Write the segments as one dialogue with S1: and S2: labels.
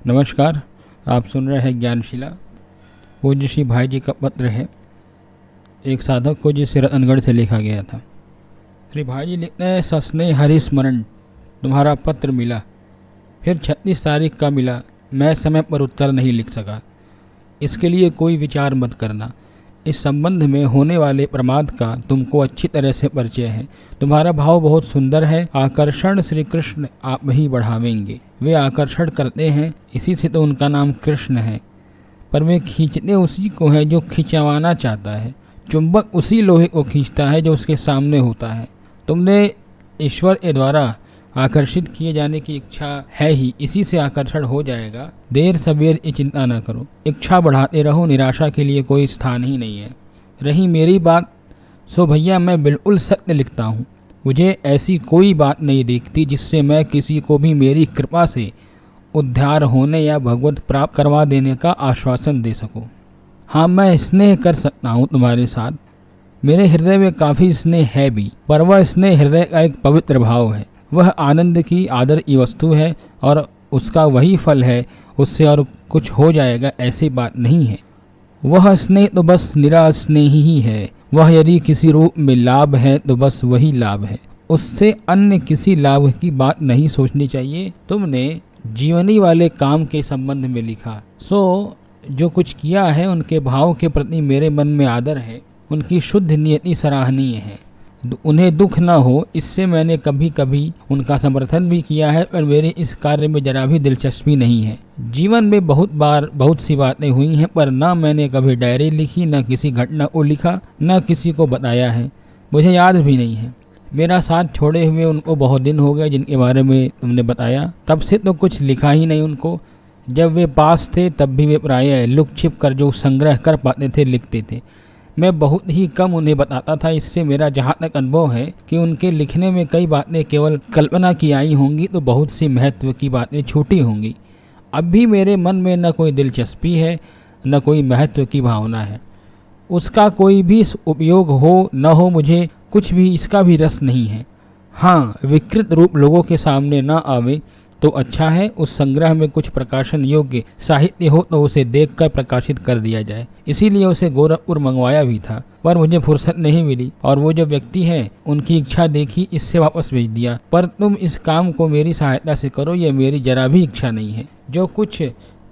S1: नमस्कार, आप सुन रहे हैं ज्ञानशिला। पूज्य श्री भाई जी का पत्र है एक साधक को, जिसे रतनगढ़ से लिखा गया था। श्री भाई जी लिखते हैं, सस्ने हरि स्मरण तुम्हारा पत्र मिला, फिर 36 तारीख का मिला। मैं समय पर उत्तर नहीं लिख सका, इसके लिए कोई विचार मत करना। इस संबंध में होने वाले प्रमाद का तुमको अच्छी तरह से परिचय है। तुम्हारा भाव बहुत सुंदर है। आकर्षण श्री कृष्ण आप ही बढ़ावेंगे। वे आकर्षण करते हैं, इसी से तो उनका नाम कृष्ण है। पर वे खींचते उसी को है जो खिंचवाना चाहता है। चुंबक उसी लोहे को खींचता है जो उसके सामने होता है। तुमने ईश्वर के द्वारा आकर्षित किए जाने की इच्छा है ही, इसी से आकर्षण हो जाएगा। देर सवेर ये चिंता न करो, इच्छा बढ़ाते रहो, निराशा के लिए कोई स्थान ही नहीं है। रही मेरी बात, सो भैया मैं बिल्कुल सत्य लिखता हूँ। मुझे ऐसी कोई बात नहीं दिखती जिससे मैं किसी को भी मेरी कृपा से उद्धार होने या भगवत प्राप्त करवा देने का आश्वासन दे सकूँ। हाँ, मैं स्नेह कर सकता हूँ तुम्हारे साथ। मेरे हृदय में काफ़ी स्नेह है भी, पर वह स्नेह हृदय का एक पवित्र भाव है। वह आनंद की आदर की वस्तु है और उसका वही फल है, उससे और कुछ हो जाएगा ऐसी बात नहीं है। वह स्नेह तो बस निरा स्नेह ही है। वह यदि किसी रूप में लाभ है तो बस वही लाभ है, उससे अन्य किसी लाभ की बात नहीं सोचनी चाहिए। तुमने जीवनी वाले काम के संबंध में लिखा, सो जो कुछ किया है उनके भाव के प्रति मेरे मन में आदर है। उनकी शुद्ध नियति सराहनीय है। उन्हें दुख न हो, इससे मैंने कभी कभी उनका समर्थन भी किया है, पर मेरे इस कार्य में जरा भी दिलचस्पी नहीं है। जीवन में बहुत बार बहुत सी बातें हुई हैं, पर न मैंने कभी डायरी लिखी, न किसी घटना को लिखा, न किसी को बताया है। मुझे याद भी नहीं है। मेरा साथ छोड़े हुए उनको बहुत दिन हो गए, जिनके बारे में तुमने बताया। तब से तो कुछ लिखा ही नहीं उनको। जब वे पास थे तब भी वे प्रायः लुक छिप कर जो संग्रह कर पाते थे लिखते थे। मैं बहुत ही कम उन्हें बताता था। इससे मेरा जहाँ तक अनुभव है कि उनके लिखने में कई बातें केवल कल्पना की आई होंगी, तो बहुत सी महत्व की बातें छूटी होंगी। अब भी मेरे मन में न कोई दिलचस्पी है, न कोई महत्व की भावना है। उसका कोई भी उपयोग हो न हो, मुझे कुछ भी इसका भी रस नहीं है। हाँ, विकृत रूप लोगों के सामने न आवे तो अच्छा है। उस संग्रह में कुछ प्रकाशन योग्य साहित्य हो तो उसे देखकर प्रकाशित कर दिया जाए। इसीलिए उसे गोरखपुर मंगवाया भी था, पर मुझे फुर्सत नहीं मिली और वो जो व्यक्ति हैं उनकी इच्छा देखी, इससे वापस भेज दिया। पर तुम इस काम को मेरी सहायता से करो, यह मेरी जरा भी इच्छा नहीं है। जो कुछ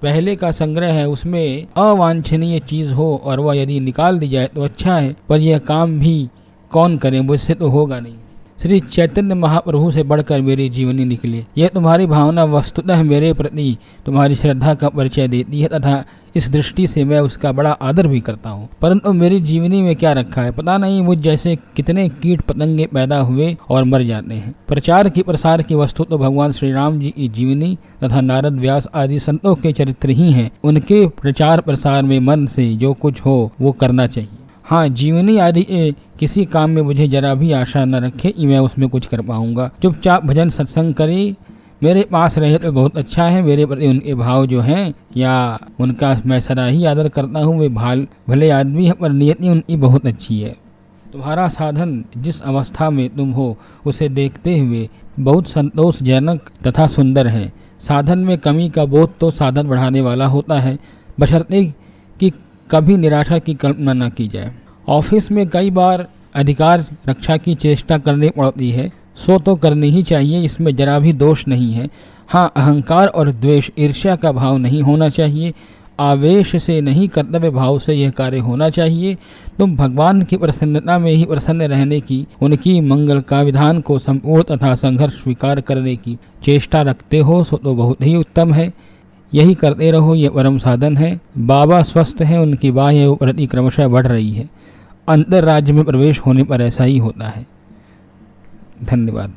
S1: पहले का संग्रह है उसमें अवांछनीय चीज हो और वह यदि निकाल दी जाए तो अच्छा है, पर यह काम भी कौन करे, मुझसे तो होगा नहीं। श्री चैतन्य महाप्रभु से बढ़कर मेरी जीवनी निकली। यह तुम्हारी भावना वस्तुतः मेरे प्रति तुम्हारी श्रद्धा का परिचय देती है, तथा इस दृष्टि से मैं उसका बड़ा आदर भी करता हूँ। परंतु मेरी जीवनी में क्या रखा है पता नहीं। मुझ जैसे कितने कीट पतंगे पैदा हुए और मर जाते हैं। प्रचार की प्रसार की वस्तु तो भगवान श्री राम जी की जीवनी तथा नारद व्यास आदि संतों के चरित्र ही हैं। उनके प्रचार प्रसार में मन से जो कुछ हो वो करना चाहिए। हाँ, जीवनी आदि किसी काम में मुझे जरा भी आशा न रखे कि मैं उसमें कुछ कर पाऊंगा। चुपचाप भजन सत्संग करे, मेरे पास रहे तो बहुत अच्छा है। मेरे प्रति उनके भाव जो हैं या उनका मैं सदा ही आदर करता हूँ। वे भले आदमी है, पर नियति उनकी बहुत अच्छी है। तुम्हारा साधन जिस अवस्था में तुम हो उसे देखते हुए बहुत संतोषजनक तथा सुंदर है। साधन में कमी का बोध तो साधन बढ़ाने वाला होता है, बशर्ते कि कभी निराशा की कल्पना न की जाए। ऑफिस में कई बार अधिकार रक्षा की चेष्टा करनी पड़ती है, सो तो करनी ही चाहिए, इसमें जरा भी दोष नहीं है। हाँ, अहंकार और द्वेष ईर्ष्या का भाव नहीं होना चाहिए। आवेश से नहीं, कर्तव्य भाव से यह कार्य होना चाहिए। तुम भगवान की प्रसन्नता में ही प्रसन्न रहने की, उनकी मंगल का विधान को संपूर्ण तथा संघर्ष स्वीकार करने की चेष्टा रखते हो, सो तो बहुत ही उत्तम है। यही करते रहो, ये परम साधन है। बाबा स्वस्थ हैं, उनकी बाह्य उपरति क्रमशः बढ़ रही है। अंतर राज्य में प्रवेश होने पर ऐसा ही होता है। धन्यवाद।